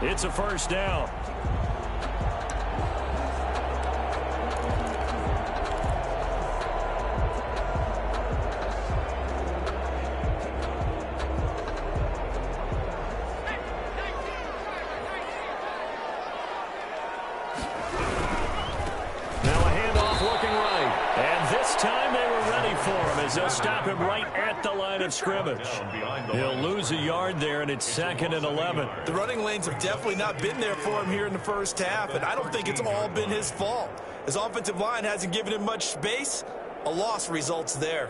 It's a first down. They'll stop him right at the line of scrimmage. He'll lose a yard there, and it's 2nd and 11. The running lanes have definitely not been there for him here in the first half, and I don't think it's all been his fault. His offensive line hasn't given him much space. A loss results there.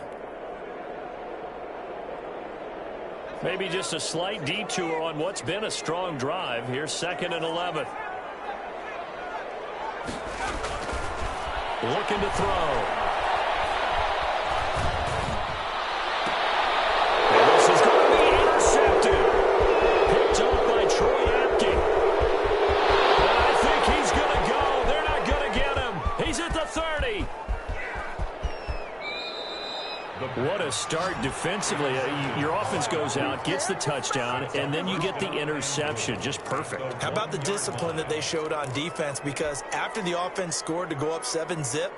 Maybe just a slight detour on what's been a strong drive. Here's 2nd and 11. Looking to throw. What a start defensively. Your offense goes out, gets the touchdown, and then you get the interception. Just perfect. How about the discipline that they showed on defense? Because after the offense scored to go up 7-zip,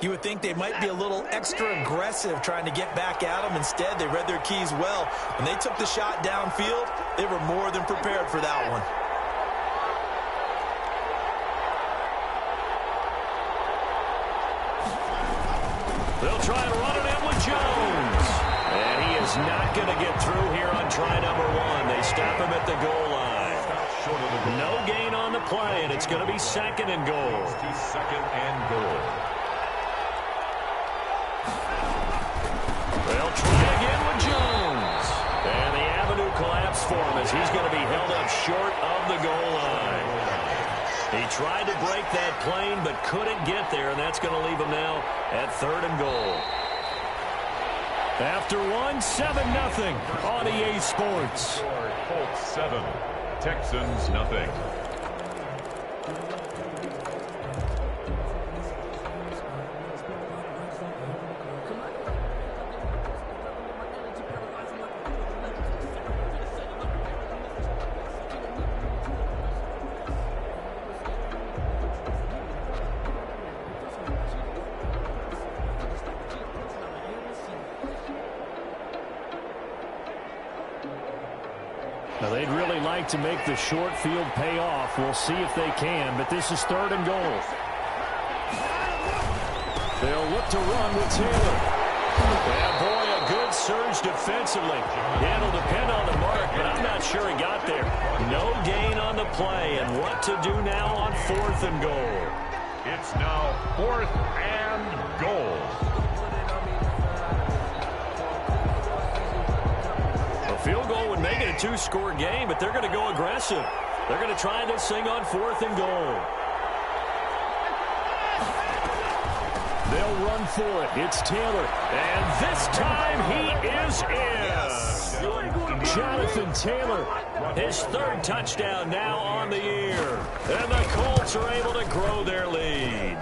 you would think they might be a little extra aggressive trying to get back at them. Instead, they read their keys well. When they took the shot downfield, they were more than prepared for that one. They'll try and run it in with Jones. And he is not going to get through here on try number 1. They stop him at the goal line. No gain on the play, and it's going to be 2nd and goal. 2nd and goal. They'll try again with Jones. And the avenue collapsed for him as he's going to be held up short of the goal line. He tried to break that plane but couldn't get there, and that's going to leave him now at 3rd and goal. After 7-0 on EA Sports. Colts 7, Texans nothing. Now, they'd really like to make the short field pay off. We'll see if they can, but this is 3rd and goal. They'll look to run with Taylor. Yeah, boy, a good surge defensively. Yeah, it'll depend on the mark, but I'm not sure he got there. No gain on the play, and what to do now on 4th and goal. It's now 4th and goal. Field goal would make it a 2-score game, but they're going to go aggressive. They're going to try this thing on 4th and goal. They'll run for it. It's Taylor. And this time he is in. Jonathan Taylor, his 3rd touchdown now on the year. And the Colts are able to grow their lead.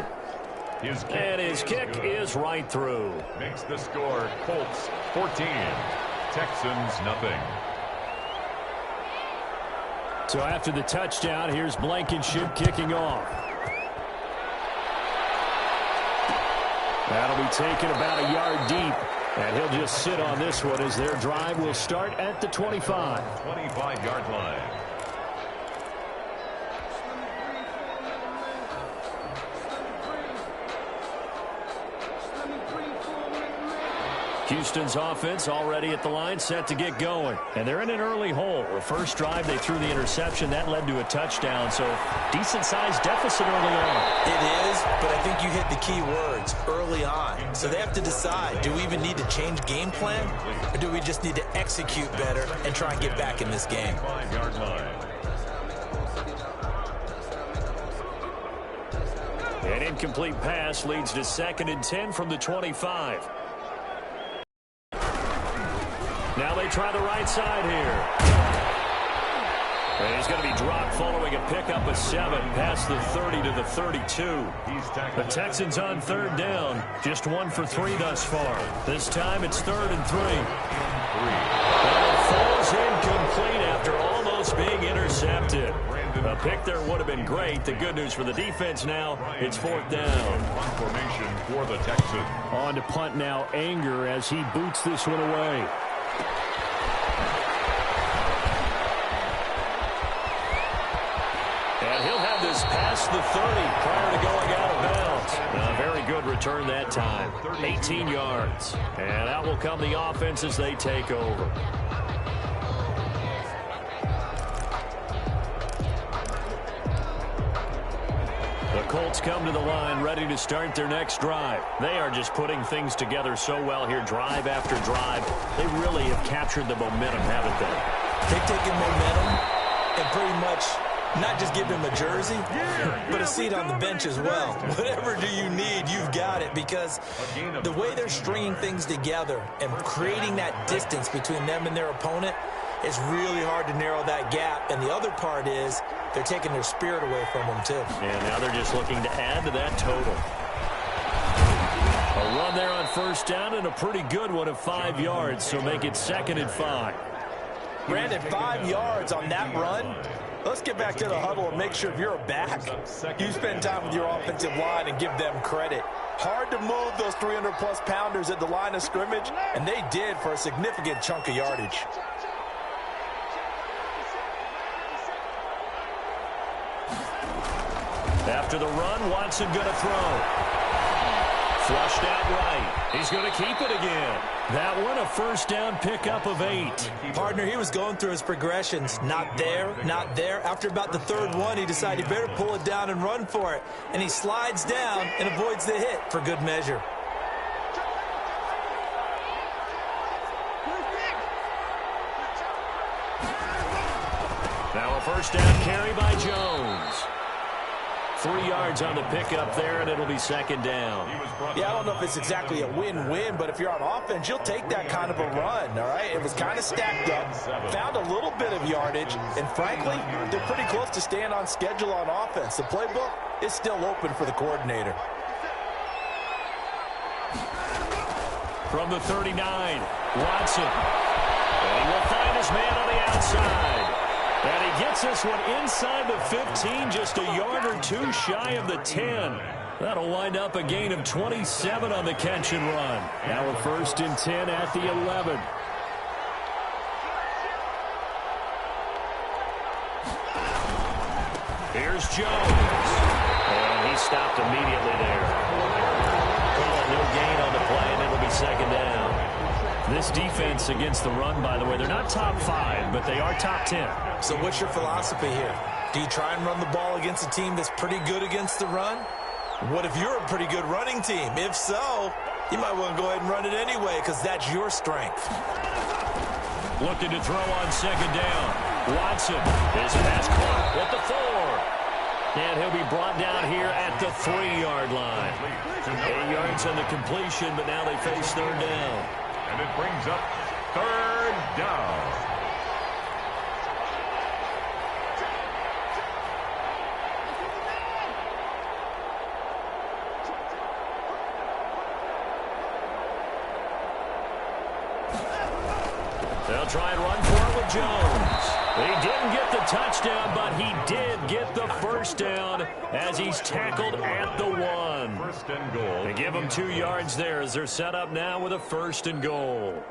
And his kick is right through. Makes the score Colts 14. Texans nothing. So after the touchdown, here's Blankenship kicking off. That'll be taken about a yard deep, and he'll just sit on this one as their drive will start at the 25. 25-yard line. Houston's offense already at the line, set to get going. And they're in an early hole. The first drive, they threw the interception. That led to a touchdown, so decent-sized deficit early on. It is, but I think you hit the key words, early on. So they have to decide, do we even need to change game plan, or do we just need to execute better and try and get back in this game? 5-yard line. An incomplete pass leads to 2nd and 10 from the 25. Now they try the right side here. And he's going to be dropped following a pickup of 7 past the 30 to the 32. The Texans on 3rd down. Just 1 for 3 thus far. This time it's 3rd and 3. And it falls incomplete after almost being intercepted. A pick there would have been great. The good news for the defense now, it's 4th down. Punt formation for the Texans. On to punt now, Anger, as he boots this one away. And he'll have this past the 30 prior to going out of bounds. A very good return that time. 18 yards. And out will come the offense as they take over. The Colts come to the line ready to start their next drive. They are just putting things together so well here, drive after drive. They really have captured the momentum, haven't they? They've taken momentum and pretty much not just give him a jersey, but a seat on the bench as well. Whatever do you need, you've got it, because the way they're stringing things together and creating that distance between them and their opponent, it's really hard to narrow that gap. And the other part is they're taking their spirit away from them, too. And now they're just looking to add to that total. A run there on 1st down, and a pretty good one of 5 yards, so make it 2nd and 5. Brandon, 5 yards on that run. Let's get back to the huddle and make sure if you're a back, you spend time with your offensive line and give them credit. Hard to move those 300-plus pounders at the line of scrimmage, and they did for a significant chunk of yardage. After the run, Watson going to throw. Flushed out right. He's going to keep it again. That one, a 1st down pickup of 8. Partner, he was going through his progressions. Not there, not there. After about the 3rd one, he decided he better pull it down and run for it. And he slides down and avoids the hit for good measure. Now a 1st down carry by Jones. 3 yards on the pickup there, and it'll be 2nd down. Yeah, I don't know if it's exactly a win-win, but if you're on offense, you'll take that kind of a run, all right? It was kind of stacked up, found a little bit of yardage, and frankly, they're pretty close to staying on schedule on offense. The playbook is still open for the coordinator. From the 39, Watson. And he will find his man on the outside. And he gets this one inside the 15, just a yard or 2 shy of the 10. That'll wind up a gain of 27 on the catch and run. Now a 1st and 10 at the 11. Here's Jones. And he stopped immediately there. Call it no gain on the play, and it'll be 2nd down. This defense against the run, by the way, they're not top 5, but they are top 10. So what's your philosophy here? Do you try and run the ball against a team that's pretty good against the run? What if you're a pretty good running team? If so, you might want to go ahead and run it anyway, because that's your strength. Looking to throw on 2nd down. Watson is pass caught at the 4. And he'll be brought down here at the 3-yard line. 8 yards on the completion, but now they face 3rd down. And it brings up 3rd down. They'll try and run for it with Jones. He didn't get the touchdown, but he did get the 1st down as he's tackled at the 1. 1st and goal. They give him 2 yards there as they're set up now with a 1st and goal.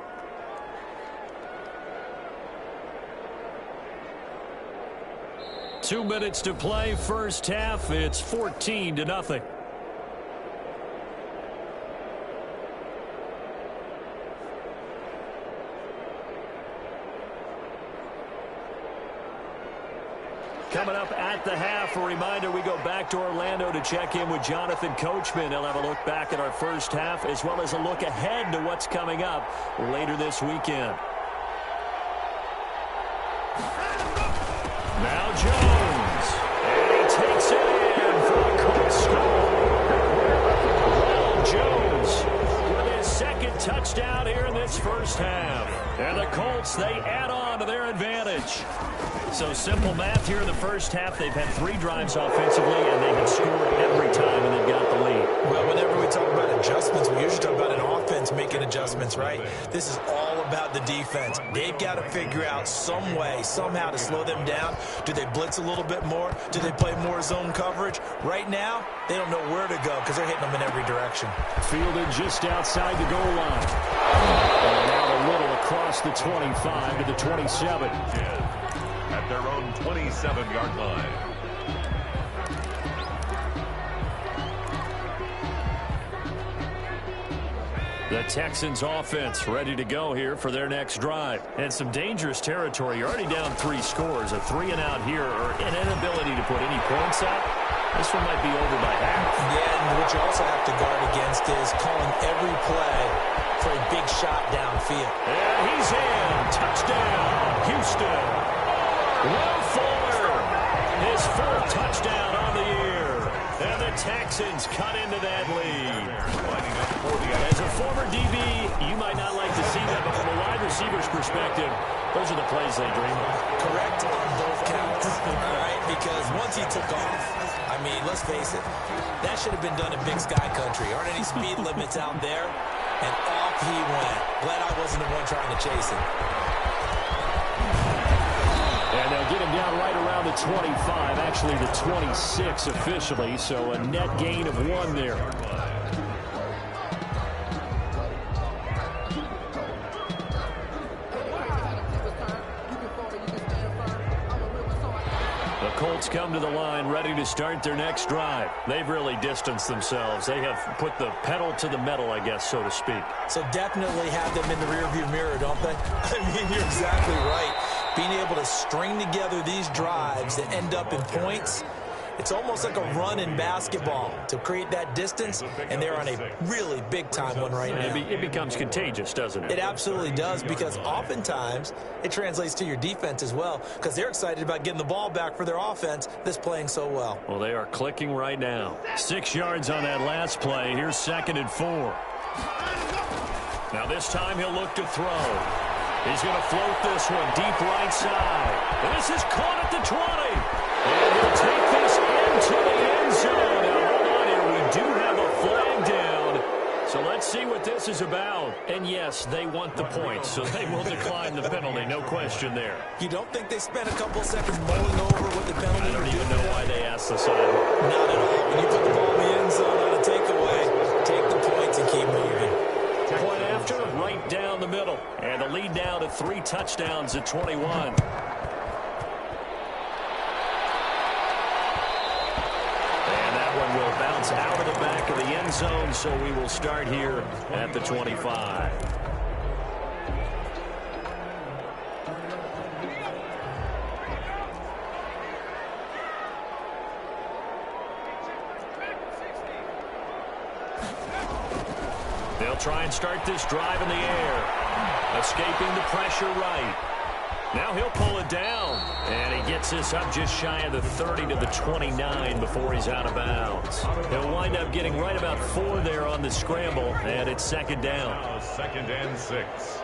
Two minutes to play, 1st half. It's 14-0. Coming up at the half, a reminder, we go back to Orlando to check in with Jonathan Coachman. He'll have a look back at our 1st half as well as a look ahead to what's coming up later this weekend. Now Jones, and he takes it in for a Colts score. Well, Jones with his 2nd touchdown here in this 1st half. And the Colts, they add on to their advantage. So simple math here in the 1st half. They've had 3 drives offensively, and they have scored every time, and they've got the lead. Well, whenever we talk about adjustments, we usually talk about an offense making adjustments, right? This is all about the defense. They've got to figure out some way, somehow to slow them down. Do they blitz a little bit more? Do they play more zone coverage? Right now, they don't know where to go because they're hitting them in every direction. Fielded just outside the goal line. And out a little across the 25 to the 27. At their own 27-yard line. The Texans offense ready to go here for their next drive. And some dangerous territory. You're already down 3 scores. A 3-and-out here or an inability to put any points up. This one might be over by half. Yeah, and what you also have to guard against is calling every play for a big shot downfield. And he's in. Touchdown, Houston. Will Fuller, his 4th touchdown on the year. And the Texans cut into that lead. As a former DB, you might not like to see that, but from a wide receiver's perspective, those are the plays they dream of. Correct on both counts, all right? Because once he took off, I mean, let's face it, that should have been done in Big Sky Country. Aren't any speed limits out there? And off he went. Glad I wasn't the one trying to chase him. And they'll get him down right around the 25, actually the 26 officially, so a net gain of 1 there. The Colts come to the line ready to start their next drive. They've really distanced themselves. They have put the pedal to the metal, I guess, so to speak. So definitely have them in the rearview mirror, don't they? I mean, you're exactly right. Being able to string together these drives that end up in points, it's almost like a run in basketball to create that distance, and they're on a really big-time one right now. It becomes contagious, doesn't it? It absolutely does, because oftentimes it translates to your defense as well, because they're excited about getting the ball back for their offense that's playing so well. Well, they are clicking right now. 6 yards on that last play. Here's 2nd and 4. Now this time he'll look to throw. He's going to float this one deep right side. And this is caught at the 20. And he'll take this into the end zone. Now, hold on here. We do have a flag down. So let's see what this is about. And, yes, they want the points, so they will decline the penalty. No question there. You don't think they spent a couple seconds mulling over what the penalty I don't even know why they asked the sideline. Not at all. When you put the ball in the end zone on a takeaway, take the points and keep moving. Point after, right down the middle. And the lead now to 3 touchdowns at 21. And that one will bounce out of the back of the end zone, so we will start here at the 25. They'll try and start this drive in the air. Escaping the pressure right. Now he'll pull it down. And he gets this up just shy of the 30 to the 29 before he's out of bounds. He'll wind up getting right about 4 there on the scramble. And it's 2nd down. 2nd and 6.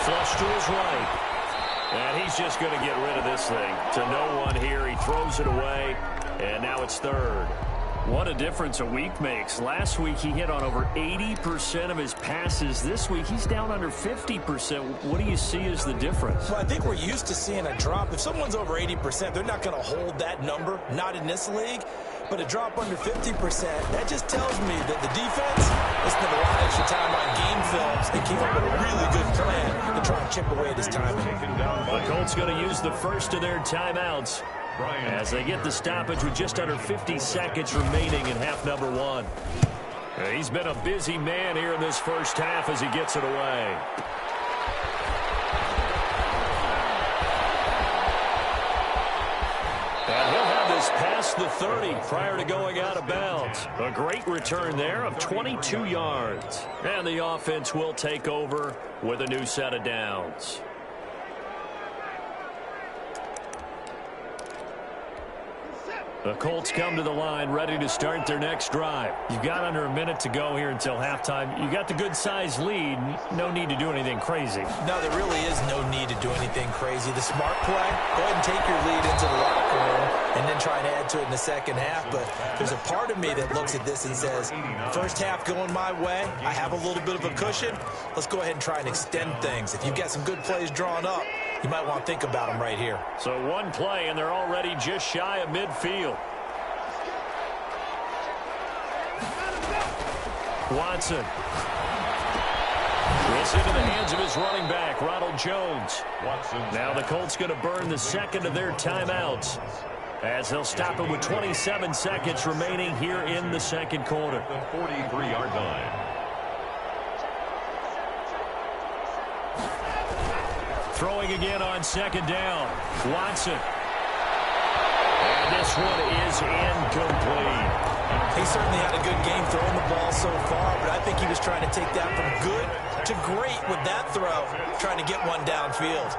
Flush to his right. And he's just going to get rid of this thing. To no one here. He throws it away. And now it's 3rd. What a difference a week makes. Last week he hit on over 80% of his passes. This week he's down under 50%. What do you see as the difference? Well, I think we're used to seeing a drop. If someone's over 80%, they're not going to hold that number. Not in this league. But a drop under 50%, that just tells me that the defense has spent a lot of extra time on game films and came up with a really good plan to try and chip away at his timing. The Colts going to use the first of their timeouts as they get the stoppage with just under 50 seconds remaining in half number 1. He's been a busy man here in this first half as he gets it away. And he'll have this past the 30 prior to going out of bounds. A great return there of 22 yards. And the offense will take over with a new set of downs. The Colts come to the line ready to start their next drive. You've got under a minute to go here until halftime. You got the good-sized lead. No need to do anything crazy. No, there really is no need to do anything crazy. The smart play, go ahead and take your lead into the locker room and then try and add to it in the second half. But there's a part of me that looks at this and says, first half going my way, I have a little bit of a cushion. Let's go ahead and try and extend things. If you've got some good plays drawn up, you might want to think about them right here. So one play, and they're already just shy of midfield. Watson. It's into the hands of his running back, Ronald Jones. Now the Colts going to burn the second of their timeouts as they'll stop it with 27 seconds remaining here in the second quarter. The 43-yard line. Throwing again on second down. Watson. And this one is incomplete. He certainly had a good game throwing the ball so far, but I think he was trying to take that from good to great with that throw, trying to get one downfield.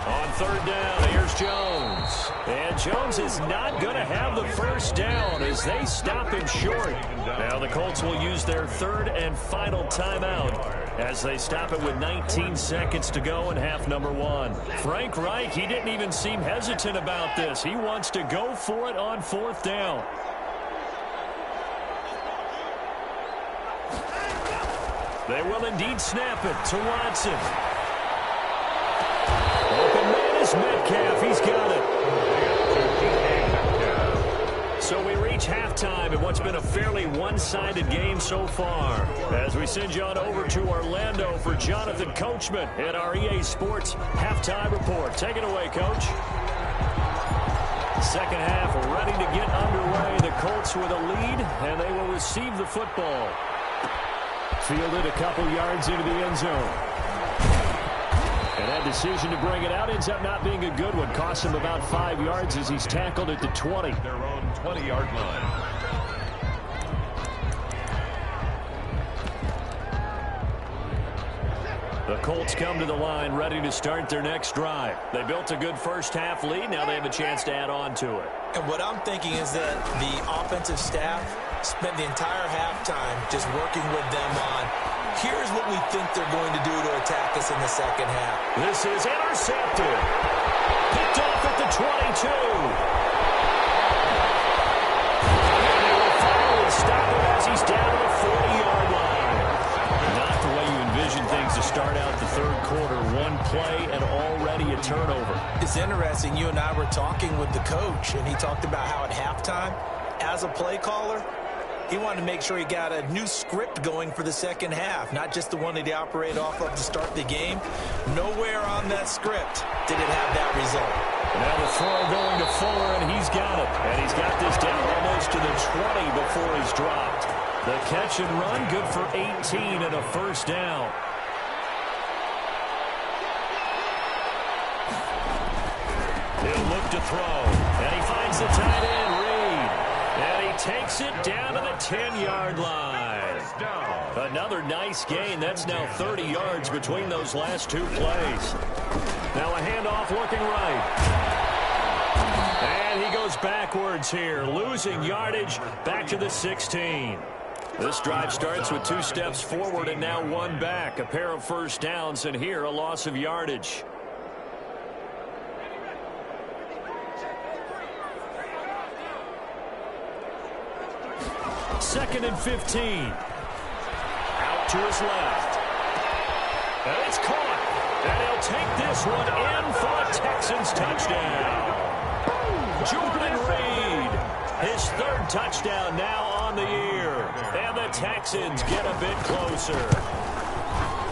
On third down, here's Jones. And Jones is not going to have the first down as they stop him short. Now the Colts will use their third and final timeout as they stop it with 19 seconds to go in half number one. Frank Reich, he didn't even seem hesitant about this. He wants to go for it on fourth down. They will indeed snap it to Watson. Open man is Metcalf. He's got it. So we reach halftime in what's been a fairly one-sided game so far. As we send you on over to Orlando for Jonathan Coachman at our EA Sports Halftime Report. Take it away, Coach. Second half ready to get underway. The Colts with a lead, and they will receive the football. Fielded a couple yards into the end zone. And that decision to bring it out ends up not being a good one. Cost him about 5 yards as he's tackled at the 20. Their own 20-yard line. The Colts come to the line ready to start their next drive. They built a good first-half lead. Now they have a chance to add on to it. And what I'm thinking is that the offensive staff spent the entire halftime just working with them on, here's what we think they're going to do to attack us in the second half. This is intercepted. Picked off at the 22. And they will finally stop him as he's down to the 40-yard line. Not the way you envision things to start out the third quarter. One play and already a turnover. It's interesting. You and I were talking with the coach, and he talked about how at halftime, as a play caller, he wanted to make sure he got a new script going for the second half, not just the one that he operated off of to start the game. Nowhere on that script did it have that result. Now the throw going to Fuller, and he's got it. And he's got this down almost to the 20 before he's dropped. The catch and run, good for 18 and a first down. He'll look to throw, and he finds the tight end, Reed. And he takes it down to the 10-yard line. Another nice gain. That's now 30 yards between those last two plays. Now a handoff looking right. And he goes backwards here, losing yardage back to the 16. This drive starts with 2 steps forward and now 1 back. A pair of first downs, and here a loss of yardage. Second and 15. Out to his left. And it's caught. And he'll take this one in for a Texans touchdown. Jordan Reed, his third touchdown now on the year. And the Texans get a bit closer.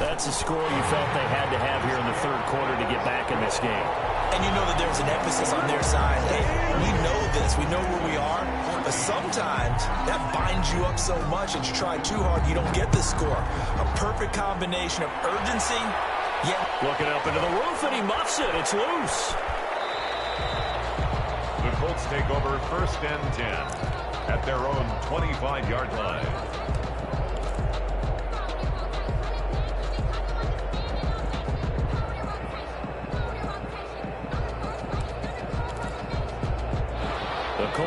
That's a score you felt they had to have here in the third quarter to get back in this game. And you know that there's an emphasis on their side. Hey, we know this. We know where we are. But sometimes that binds you up so much that you try too hard, you don't get the score. A perfect combination of urgency, yet looking up into the roof, and he muffs it. It's loose. The Colts take over first and 10 at their own 25-yard line.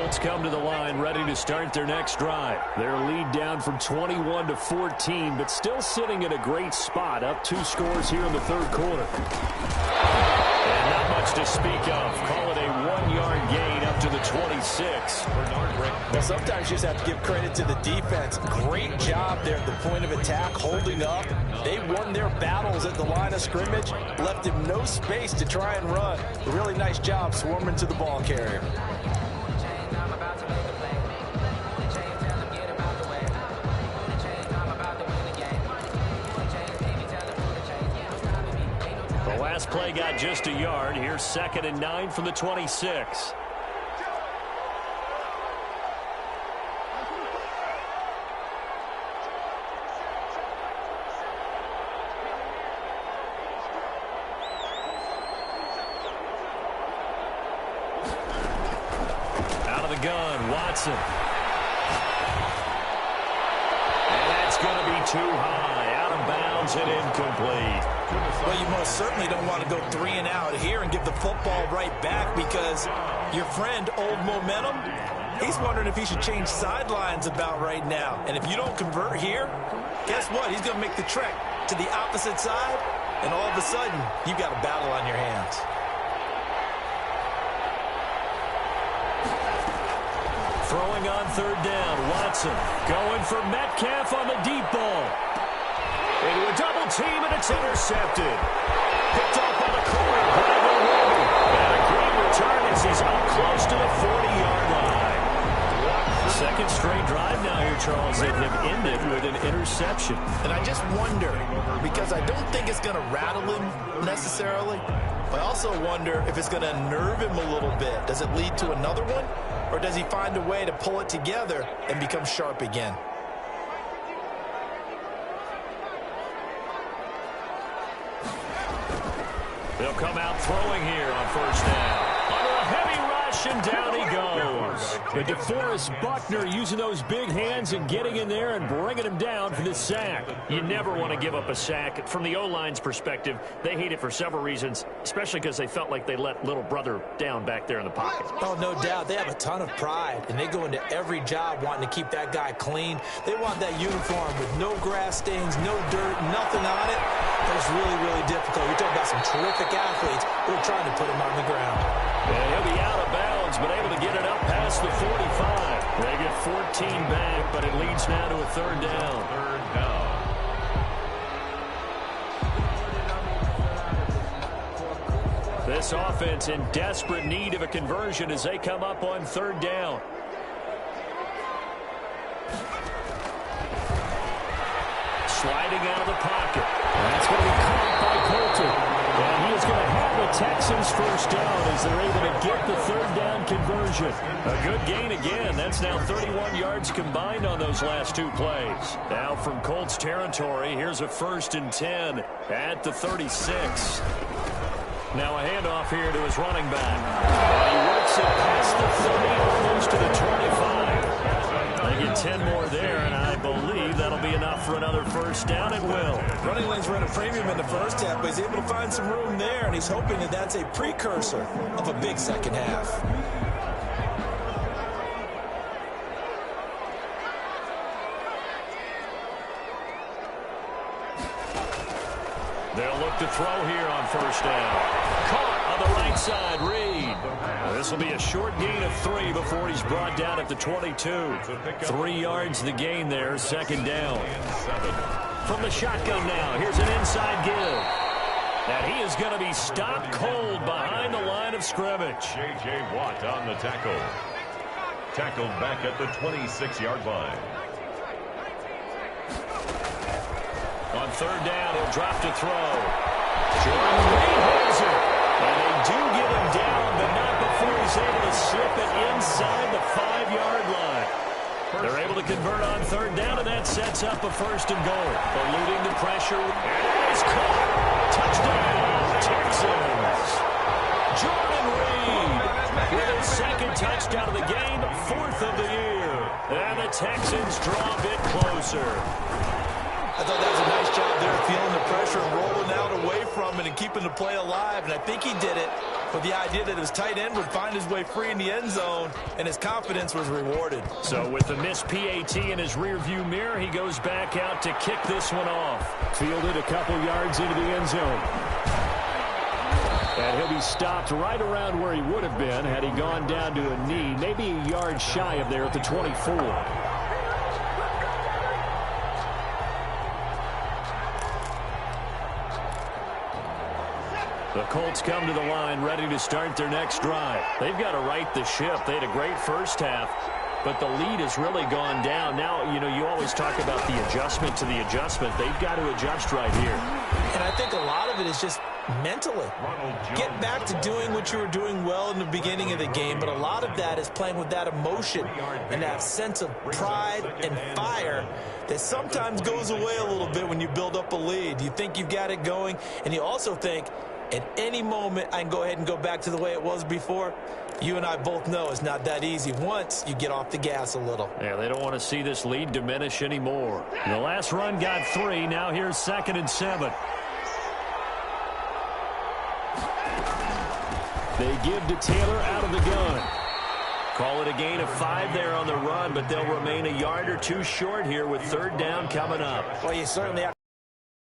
Colts come to the line ready to start their next drive. Their lead down from 21 to 14, but still sitting at a great spot, up 2 scores here in the third quarter. And not much to speak of. Call it a 1-yard gain up to the 26. Well, sometimes you just have to give credit to the defense. Great job there at the point of attack, holding up. They won their battles at the line of scrimmage, left him no space to try and run. A really nice job swarming to the ball carrier. The last play got just a yard. Here's 2nd and 9 from the 26. Out of the gun, Watson. And that's going to be too high. Out of bounds and incomplete. Well, you most certainly don't want to go 3 and out here and give the football right back, because your friend, Old Momentum, he's wondering if he should change sidelines about right now. And if you don't convert here, guess what? He's going to make the trek to the opposite side, and all of a sudden, you've got a battle on your hands. Throwing on 3rd down, Watson going for Metcalf on the deep ball. Into a double team, and it's intercepted. Picked off by the corner, Brandon Wilby. And a great return as he's up close to the 40-yard line. Second straight drive now here, Charles, that have ended with an interception. And I just wonder, because I don't think it's going to rattle him necessarily, but I also wonder if it's going to nerve him a little bit. Does it lead to another one? Or does he find a way to pull it together and become sharp again? They'll come out throwing here on 1st down. Under a heavy rush, and down he goes. But DeForest Buckner using those big hands and getting in there and bringing him down for the sack. You never want to give up a sack. From the O-line's perspective, they hate it for several reasons, especially because they felt like they let little brother down back there in the pocket. Oh, no doubt. They have a ton of pride, and they go into every job wanting to keep that guy clean. They want that uniform with no grass stains, no dirt, nothing on it. That's really, really difficult. You're talking about some terrific athletes. We're trying to put him on the ground. Yeah, he'll be out of bounds, but able to get it up past the 45. They get 14 back, but it leads now to a 3rd down. 3rd down. This offense in desperate need of a conversion as they come up on 3rd down. Sliding out of the pocket. That's going to be caught by Colton. And he is going to have the Texans 1st down as they're able to get the 3rd down conversion. A good gain again. That's now 31 yards combined on those last 2 plays. Now from Colts territory, here's a 1st and 10 at the 36. Now a handoff here to his running back. And he works it past the 30, almost to the 25. They get 10 more there, and I believe that'll be enough for another 1st down. It will. Running lanes were at a premium in the first half, but he's able to find some room there, and he's hoping that that's a precursor of a big second half. They'll look to throw here on 1st down. Caught on the right side, Reed. This will be a short gain of 3 before he's brought down at the 22. 3 yards the gain there, 2nd down. From the shotgun now, here's an inside give. And he is going to be stopped cold behind the line of scrimmage. J.J. Watt on the tackle. Tackled back at the 26-yard line. On 3rd down, he'll drop to throw. Jordan Reed has it. And they do get him down, but not before he's able to slip it inside the 5-yard line. They're able to convert on 3rd down, and that sets up a 1st and goal. Eluding the pressure. And he's caught. Touchdown, Texans. Jordan Reed with his 2nd touchdown of the game, 4th of the year. And the Texans draw a bit closer. I thought that was a nice job there, feeling the pressure and rolling out away from it and keeping the play alive. And I think he did it with the idea that his tight end would find his way free in the end zone, and his confidence was rewarded. So with the missed PAT in his rearview mirror, he goes back out to kick this one off. Fielded a couple yards into the end zone. And he'll be stopped right around where he would have been had he gone down to a knee, maybe a yard shy of there at the 24. The Colts come to the line ready to start their next drive. They've got to right the ship. They had a great first half, but the lead has really gone down. Now, you know, you always talk about the adjustment to the adjustment. They've got to adjust right here. And I think a lot of it is just mentally. Get back to doing what you were doing well in the beginning of the game, but a lot of that is playing with that emotion and that sense of pride and fire that sometimes goes away a little bit when you build up a lead. You think you've got it going, and you also think, at any moment, I can go ahead and go back to the way it was before. You and I both know it's not that easy once you get off the gas a little. Yeah, they don't want to see this lead diminish anymore. The last run got 3. Now here's 2nd and 7. They give to Taylor out of the gun. Call it a gain of 5 there on the run, but they'll remain a yard or 2 short here with 3rd down coming up. Well, you certainly have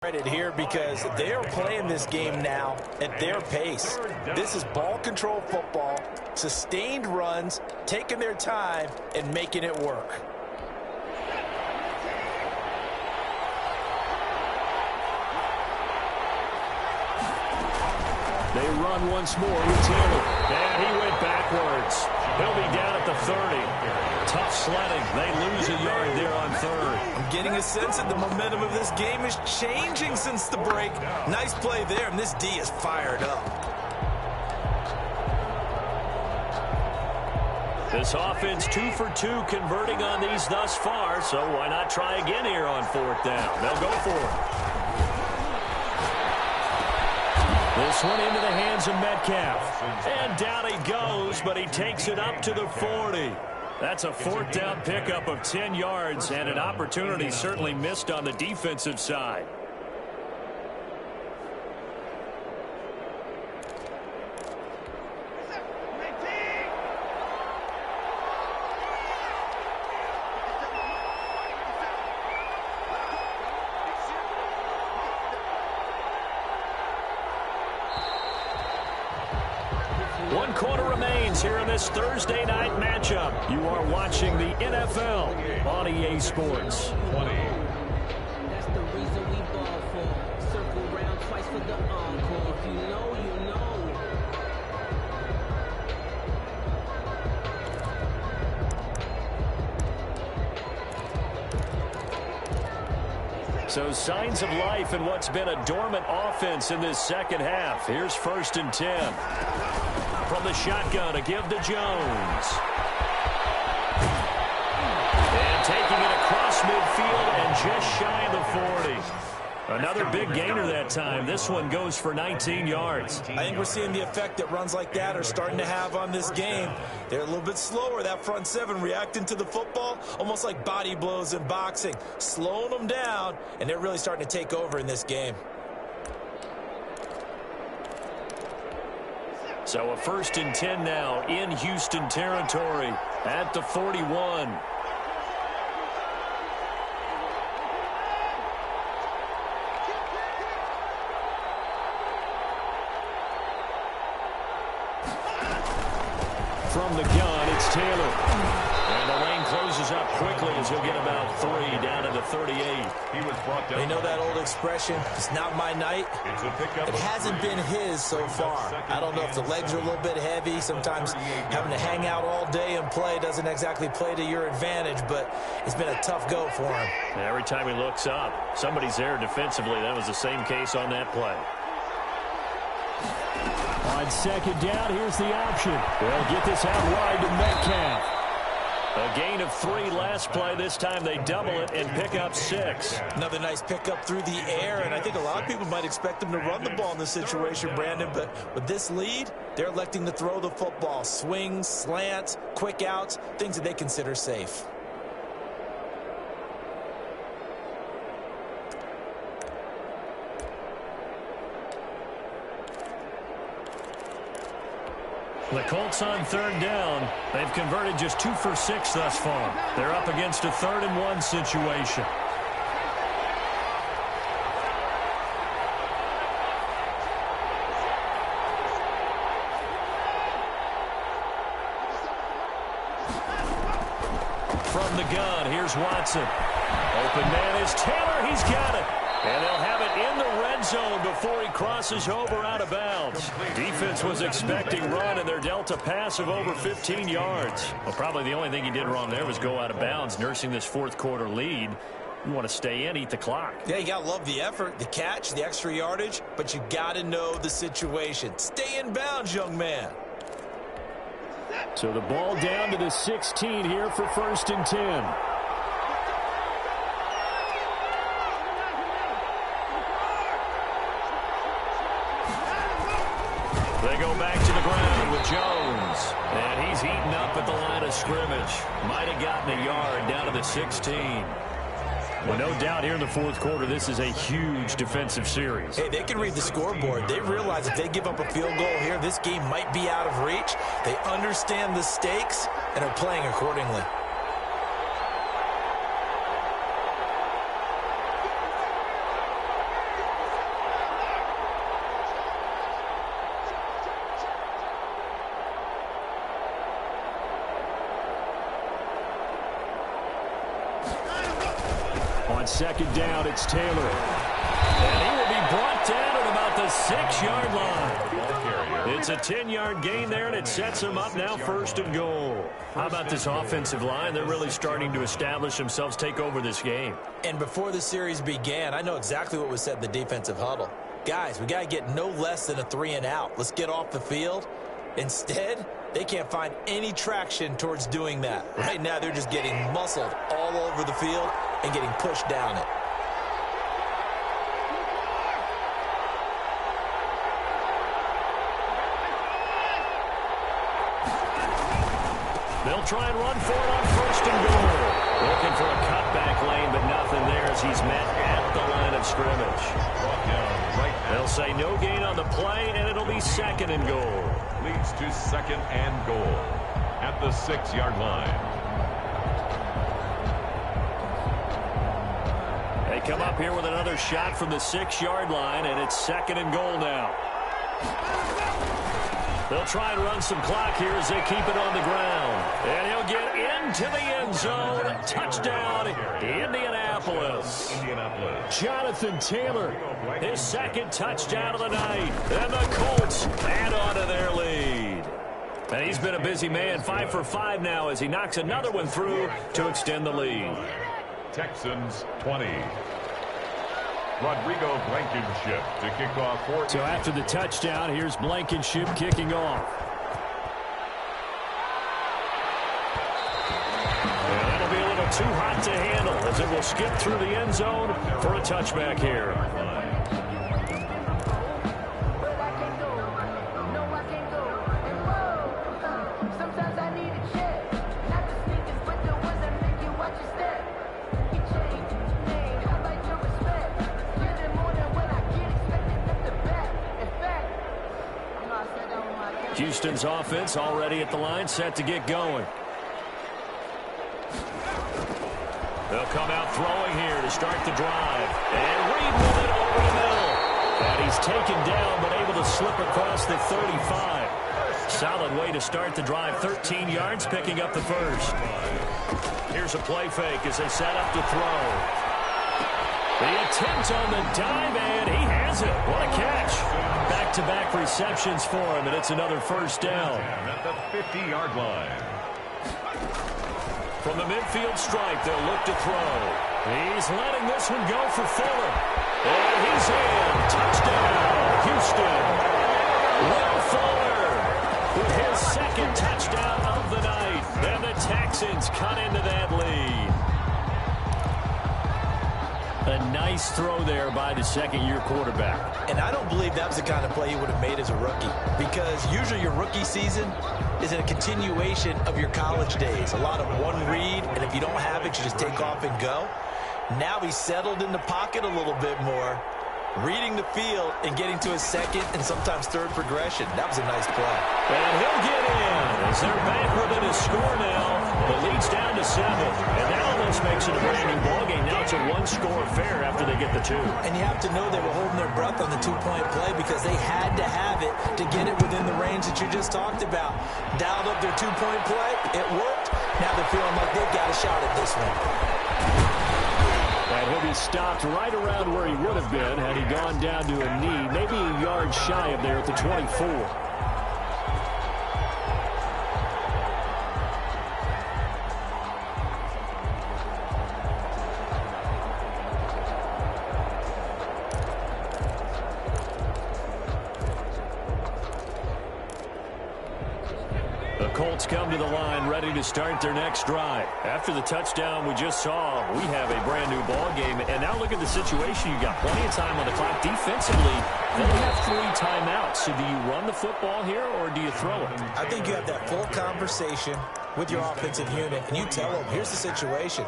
credit here because they are playing this game now at their pace. This is ball control football, sustained runs, taking their time and making it work. They run once more with Taylor. And he went backwards. He'll be down at the 30. Tough sledding. They lose a yard there on 3rd. I'm getting a sense that the momentum of this game is changing since the break. Nice play there, and this D is fired up. This offense 2 for 2 converting on these thus far, so why not try again here on 4th down? They'll go for it. This one into the hands of Metcalf. And down he goes, but he takes it up to the 40. That's a 4th down pickup of 10 yards and an opportunity certainly missed on the defensive side. One quarter remains here in this Thursday night matchup. You are watching the NFL on EA Sports. 20. That's the reason we ball for. Circle round twice for the encore. If you know, you know. So signs of life in what's been a dormant offense in this second half. Here's 1st and 10. From the shotgun, a give to Jones. And taking it across midfield and just shy of the 40. Another big gainer that time. This one goes for 19 yards. I think we're seeing the effect that runs like that are starting to have on this game. They're a little bit slower, that front 7, reacting to the football, almost like body blows in boxing, slowing them down, and they're really starting to take over in this game. So a 1st and 10 now in Houston territory at the 41. From the gun, it's Taylor. And the lane closes up quickly as he'll get about 3 down to the 38. He was brought down. You know that old expression, it's not my night. It's a pickup. It hasn't been his so far. I don't know if the legs are a little bit heavy. Sometimes having to hang out all day and play doesn't exactly play to your advantage, but it's been a tough go for him. And every time he looks up, somebody's there defensively. That was the same case on that play. On 2nd down, here's the option. They'll get this out wide to Metcalf. A gain of 3 last play. This time they double it and pick up 6. Another nice pickup through the air, and I think a lot of people might expect them to run the ball in this situation, Brandon, but with this lead, they're electing to throw the football. Swings, slants, quick outs, things that they consider safe. The Colts on third down. They've converted just 2 for 6 thus far. They're up against a 3rd-and-1 situation. From the gun, here's Watson. Open man is Taylor. He's got it. And they'll have it in the red zone before he crosses over out of bounds. Defense was expecting run, and they're dealt a pass of over 15 yards. Well, probably the only thing he did wrong there was go out of bounds, nursing this 4th-quarter lead. You want to stay in, eat the clock. Yeah, you got to love the effort, the catch, the extra yardage, but you got to know the situation. Stay in bounds, young man. So the ball down to the 16 here for 1st and 10. They go back to the ground with Jones. And he's heating up at the line of scrimmage. Might have gotten a yard down to the 16. Well, no doubt here in the 4th quarter, this is a huge defensive series. Hey, they can read the scoreboard. They realize if they give up a field goal here, this game might be out of reach. They understand the stakes and are playing accordingly. On 2nd down, it's Taylor. And he will be brought down at about the 6-yard line. It's a 10-yard gain there, and it sets him up now 1st and goal. How about this offensive line? They're really starting to establish themselves, take over this game. And before the series began, I know exactly what was said in the defensive huddle. Guys, we got to get no less than a 3-and-out. Let's get off the field. Instead, they can't find any traction towards doing that. Right now, they're just getting muscled all over the field and getting pushed down it. They'll try and run for it on 1st and goal. Looking for a cutback lane, but nothing there as he's met at the line of scrimmage. They'll say no gain on the play, and it'll be 2nd and goal. Leads to 2nd and goal at the 6-yard line. They come up here with another shot from the 6-yard line, and it's 2nd and goal now. They'll try and run some clock here as they keep it on the ground. And he'll get into the end zone. Touchdown, Indianapolis. Jonathan Taylor, his 2nd touchdown of the night. And the Colts add on to their lead. And he's been a busy man, 5 for 5 now as he knocks another one through to extend the lead. Texans 20. Rodrigo Blankenship to kick off for. So after the touchdown, here's Blankenship kicking off. And that'll be a little too hot to handle as it will skip through the end zone for a touchback here. Houston's offense already at the line, set to get going. They'll come out throwing here to start the drive. And Reed with it over the middle. And he's taken down, but able to slip across the 35. Solid way to start the drive. 13 yards, picking up the 1st. Here's a play fake as they set up to throw. The attempt on the dive, and he has it. What a catch. Back-to-back receptions for him, and it's another 1st down. At the 50-yard line. From the midfield stripe, they'll look to throw. He's letting this one go for Fuller. And he's in. Touchdown, Houston. Will Fuller with his 2nd touchdown of the night. And the Texans cut into that lead. A nice throw there by the 2nd-year quarterback. And I don't believe that was the kind of play he would have made as a rookie, because usually your rookie season is a continuation of your college days. A lot of one read, and if you don't have it, you just take off and go. Now he's settled in the pocket a little bit more, reading the field and getting to a second and sometimes third progression. That was a nice play. And he'll get in as they're back within a score now. The lead's down to 7. And that almost makes it a brand new ballgame. Now it's a one-score affair after they get the 2. And you have to know they were holding their breath on the two-point play because they had to have it to get it within the range that you just talked about. Dialed up their two-point play. It worked. Now they're feeling like they've got a shot at this one. And he'll be stopped right around where he would have been had he gone down to a knee, maybe a yard shy of there at the 24. Colts come to the line ready to start their next drive. After the touchdown we just saw, we have a brand new ball game. And now look at the situation. You've got plenty of time on the clock. Defensively, they have 3 timeouts. So do you run the football here or do you throw it? I think you have that full conversation with your offensive unit, and you tell them, here's the situation.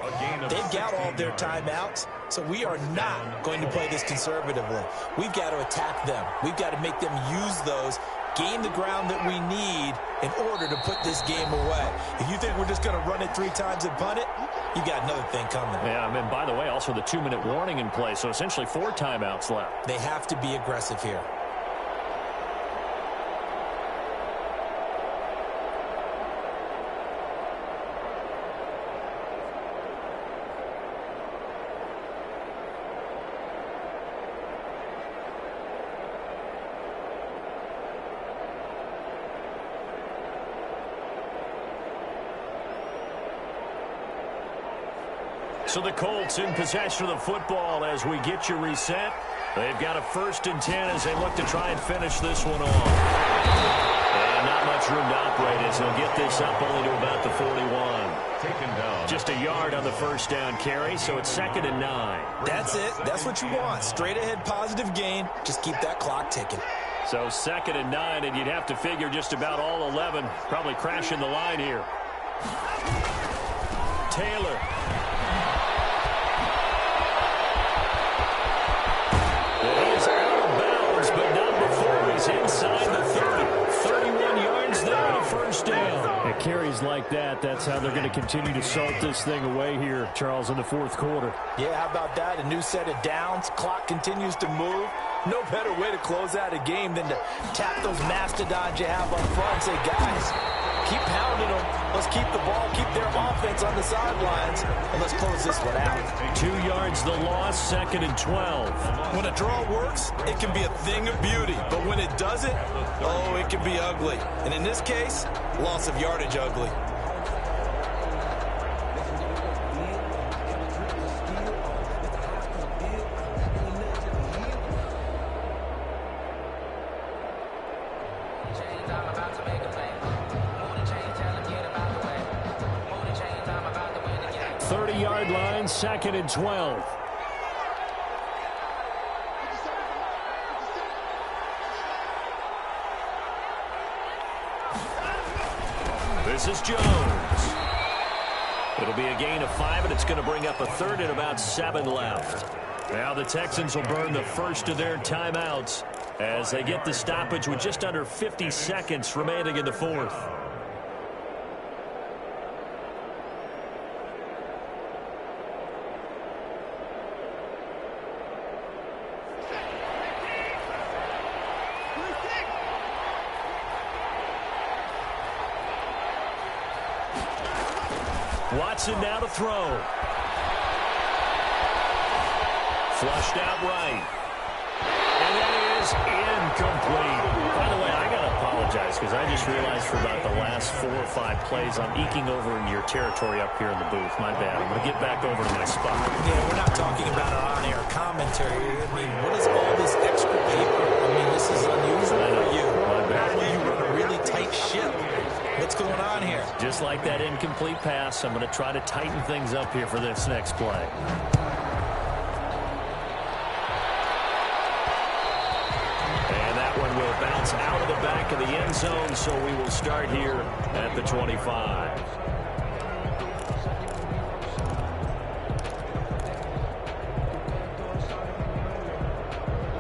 They've got all their timeouts, so we are not going to play this conservatively. We've got to attack them. We've got to make them use those, gain the ground that we need in order to put this game away. If you think we're just going to run it 3 times and punt it, you got another thing coming. Yeah, and by the way, also the 2-minute warning in play, so essentially 4 timeouts left. They have to be aggressive here. So the Colts in possession of the football as we get you reset. They've got a 1st and 10 as they look to try and finish this one off. And not much room to operate as they'll get this up only to about the 41. Taken down. Just a yard on the 1st down carry, so it's 2nd and 9. That's it. That's what you want. Straight ahead positive gain. Just keep that clock ticking. So 2nd and 9, and you'd have to figure just about all 11 probably crashing the line here. Taylor. Inside the 30. 31 yards there on a 1st down. It carries like that. That's how they're going to continue to salt this thing away here, Charles, in the 4th quarter. Yeah, how about that? A new set of downs. Clock continues to move. No better way to close out a game than to tap those mastodons you have up front and say, guys, keep pounding them. Let's keep the ball, keep their offense on the sidelines, and let's close this one out. 2 yards the loss, 2nd and 12. When a draw works, it can be a thing of beauty. But when it doesn't, oh, it can be ugly. And in this case, loss of yardage ugly. Line, 2nd and 12. This is Jones. It'll be a gain of 5, and it's going to bring up a 3rd and about 7 left. Now the Texans will burn the 1st of their timeouts as they get the stoppage with just under 50 seconds remaining in the 4th. Watson now to throw. Flushed out right. And that is incomplete. By the way, I got to apologize because I just realized for about the last 4 or 5 plays I'm eking over into your territory up here in the booth. My bad. I'm going to get back over to my spot. Yeah, we're not talking about our on-air commentary. I mean, what is all this extra paper? I mean, this is unusual for you. My bad. You run a really tight ship. What's going on here? Just like that incomplete pass, I'm going to try to tighten things up here for this next play. And that one will bounce out of the back of the end zone, so we will start here at the 25.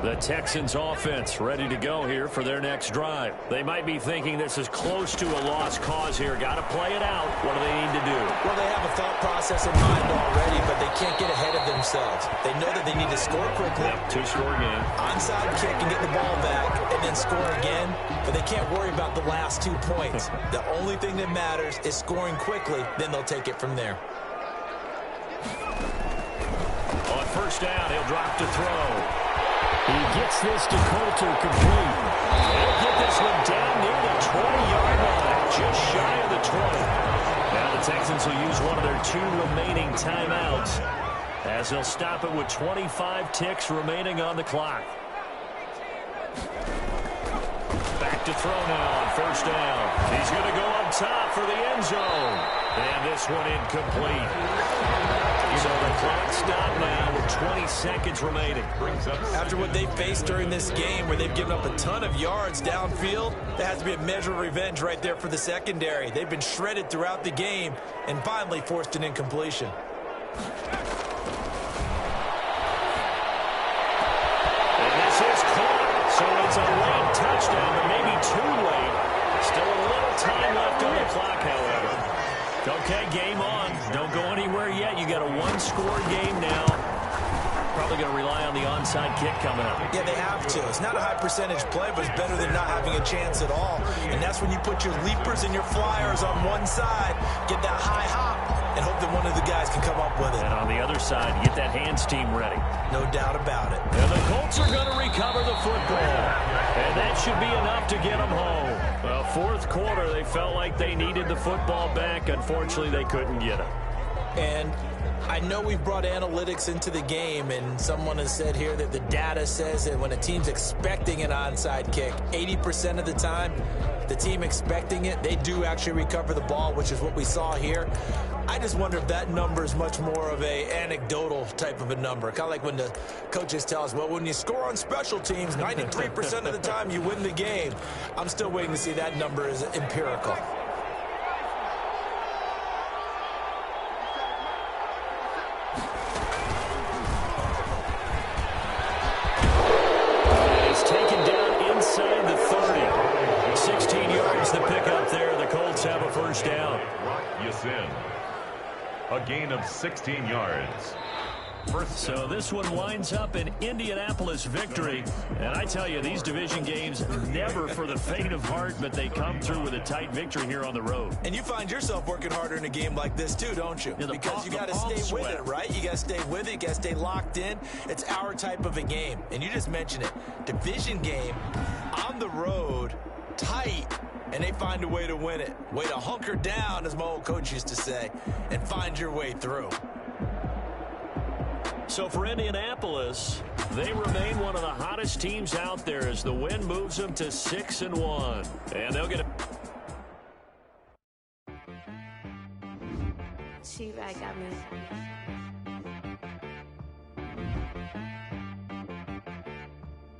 The Texans offense ready to go here for their next drive. They might be thinking this is close to a lost cause here. Got to play it out. What do they need to do? Well, they have a thought process in mind already, but they can't get ahead of themselves. They know that they need to score quickly. Yep, two-score game. Onside kick and get the ball back and then score again, but they can't worry about the last 2 points. The only thing that matters is scoring quickly, then they'll take it from there. On first down, he'll drop to throw. He gets this to Coulter complete. He'll get this one down near the 20-yard line, just shy of the 20. Now the Texans will use one of their 2 remaining timeouts as they'll stop it with 25 ticks remaining on the clock. Back to throw now on first down. He's going to go up top for the end zone. And this one incomplete. So the clock stopped now with 20 seconds remaining. After what they faced during this game where they've given up a ton of yards downfield, there has to be a measure of revenge right there for the secondary. They've been shredded throughout the game and finally forced an incompletion. And this is caught. So it's a late touchdown, but maybe too late. Still a little time left on the clock, however. Okay, game on. Don't go anywhere yet. You got a one-score game now. Probably going to rely on the onside kick coming up. Yeah, they have to. It's not a high percentage play, but it's better than not having a chance at all. And that's when you put your leapers and your flyers on one side, get that high hop, and hope that one of the guys can come up with it. And on the other side, get that hands team ready. No doubt about it. And the Colts are going to recover the football. And that should be enough to get them home. Well, fourth quarter, they felt like they needed the football back. Unfortunately, they couldn't get it. And I know we've brought analytics into the game, and someone has said here that the data says that when a team's expecting an onside kick, 80% of the time, the team expecting it, they do actually recover the ball, which is what we saw here. I just wonder if that number is much more of a anecdotal type of a number. Kind of like when the coaches tell us, well, when you score on special teams, 93% of the time you win the game. I'm still waiting to see that number is empirical. He's taken down inside the 30. 16 yards to pick up there. The Colts have a first down. A gain of 16 yards. So this one winds up an Indianapolis victory. And I tell you, these division games never for the faint of heart, but they come through with a tight victory here on the road. And you find yourself working harder in a game like this too, don't you? Yeah, because you got to stay with it, right? You got to stay with it. You got to stay locked in. It's our type of a game. And you just mentioned it. Division game on the road, tight. And they find a way to win it. Way to hunker down, as my old coach used to say, and find your way through. So for Indianapolis, they remain one of the hottest teams out there as the win moves them to 6-1. And they'll get a